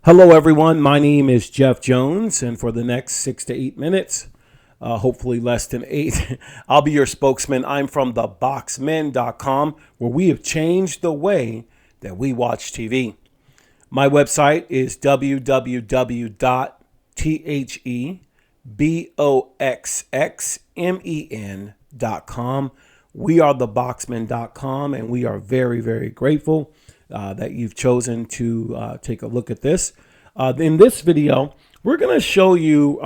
Hello, everyone. My name is Jeff Jones, and for the next 6 to 8 minutes, hopefully less than eight, I'll be your spokesman. I'm from theboxmen.com, where we have changed the way that we watch TV. My website is www.theboxxmen.com. We are theboxmen.com, and we are very, very grateful that you've chosen to take a look at this. In this video, I'm going to show you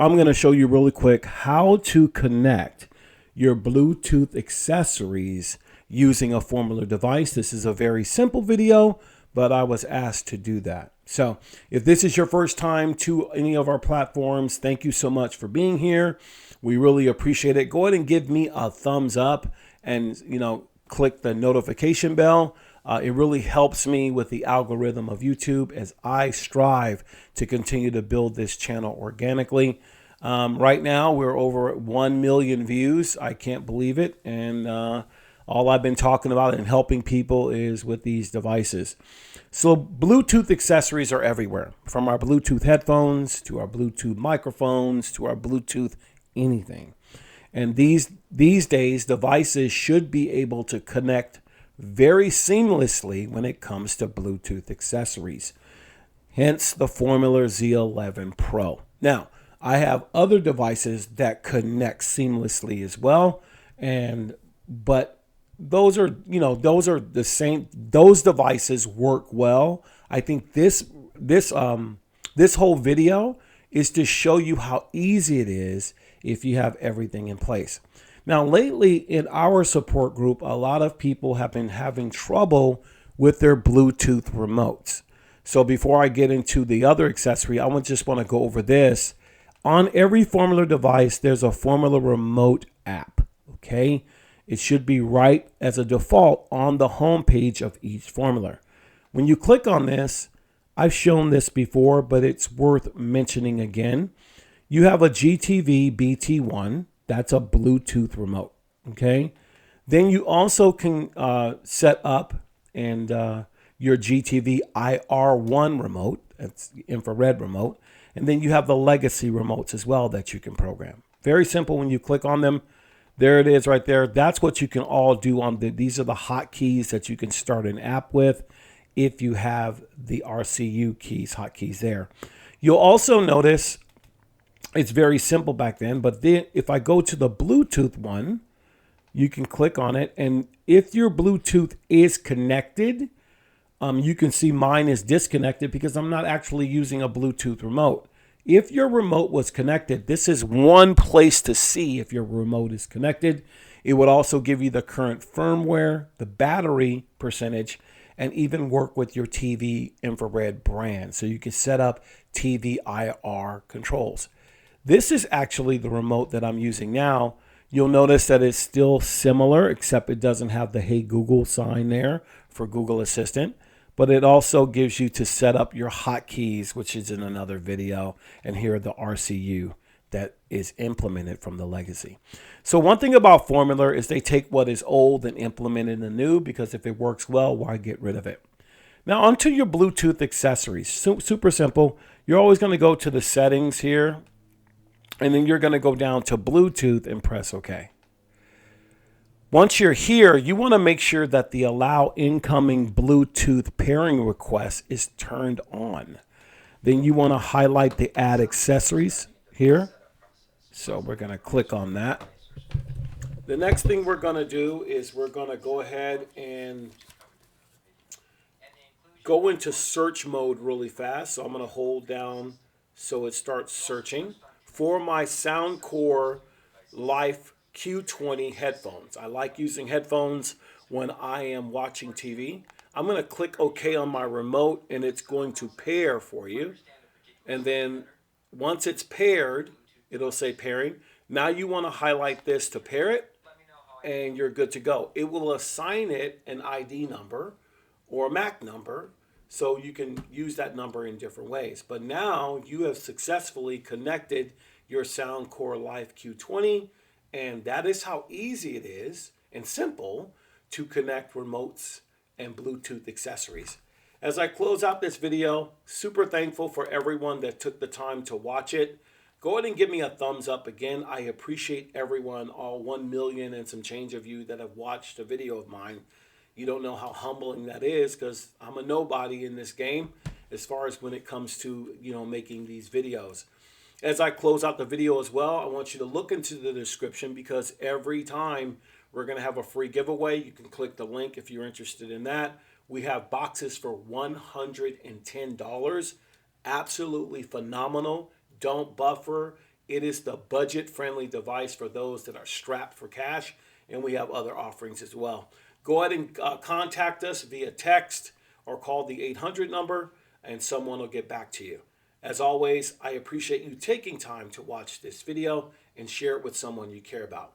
really quick how to connect your Bluetooth accessories using a Formuler device. This is a very simple video, but I was asked to do that. So if this is your first time to any of our platforms, thank you so much for being here. We really appreciate it. Go ahead and give me a thumbs up and, click the notification bell. It really helps me with the algorithm of YouTube as I strive to continue to build this channel organically. Right now, we're over 1 million views. I can't believe it. And all I've been talking about and helping people is with these devices. So Bluetooth accessories are everywhere, from our Bluetooth headphones to our Bluetooth microphones to our Bluetooth anything. And these days, devices should be able to connect very seamlessly when it comes to Bluetooth accessories. Hence the Formuler Z11 Pro. Now, I have other devices that connect seamlessly as well, but those are the same. Those devices work well. I think this whole video is to show you how easy it is if you have everything in place. Now, lately in our support group, a lot of people have been having trouble with their Bluetooth remotes. So before I get into the other accessory, I just want to go over this. On every Formuler device, there's a Formuler remote app, okay? It should be right as a default on the home page of each Formuler. When you click on this, I've shown this before, but it's worth mentioning again. You have a GTV BT1. That's a Bluetooth remote, okay? Then you also can set up your GTV IR1 remote. That's the infrared remote. And then you have the legacy remotes as well that you can program. Very simple. When you click on them, there it is right there. That's what you can all do on these are the hotkeys that you can start an app with if you have the RCU keys, hotkeys there. You'll also notice it's very simple back then, but then if I go to the Bluetooth one, you can click on it. And if your Bluetooth is connected, you can see mine is disconnected because I'm not actually using a Bluetooth remote. If your remote was connected, this is one place to see if your remote is connected. It would also give you the current firmware, the battery percentage, and even work with your TV infrared brand. So you can set up TV IR controls. This is actually the remote that I'm using now. You'll notice that it's still similar, except it doesn't have the Hey Google sign there for Google Assistant. But it also gives you to set up your hotkeys, which is in another video. And here are the RCU that is implemented from the legacy. So one thing about Formuler is they take what is old and implement it in the new, because if it works well, why get rid of it? Now onto your Bluetooth accessories. Super simple. You're always going to go to the settings here. And then you're going to go down to Bluetooth and press OK. Once you're here, you want to make sure that the allow incoming Bluetooth pairing request is turned on. Then you want to highlight the add accessories here. So we're going to click on that. The next thing we're going to do is we're going to go ahead and go into search mode really fast. So I'm going to hold down so it starts searching for my Soundcore Life Q20 headphones. I like using headphones when I am watching TV. I'm going to click OK on my remote, and it's going to pair for you. And then once it's paired, it'll say pairing. Now you want to highlight this to pair it, and you're good to go. It will assign it an ID number or a MAC number, so you can use that number in different ways. But now you have successfully connected your Soundcore Life Q20, and that is how easy it is and simple to connect remotes and Bluetooth accessories. As I close out this video, super thankful for everyone that took the time to watch it. Go ahead and give me a thumbs up. Again, I appreciate everyone, all 1 million and some change of you that have watched a video of mine. You don't know how humbling that is because I'm a nobody in this game as far as when it comes to, making these videos. As I close out the video as well, I want you to look into the description because every time we're going to have a free giveaway. You can click the link if you're interested in that. We have boxes for $110. Absolutely phenomenal. Don't buffer. It is the budget-friendly device for those that are strapped for cash, and we have other offerings as well. Go ahead and contact us via text or call the 800 number, and someone will get back to you. As always, I appreciate you taking time to watch this video and share it with someone you care about.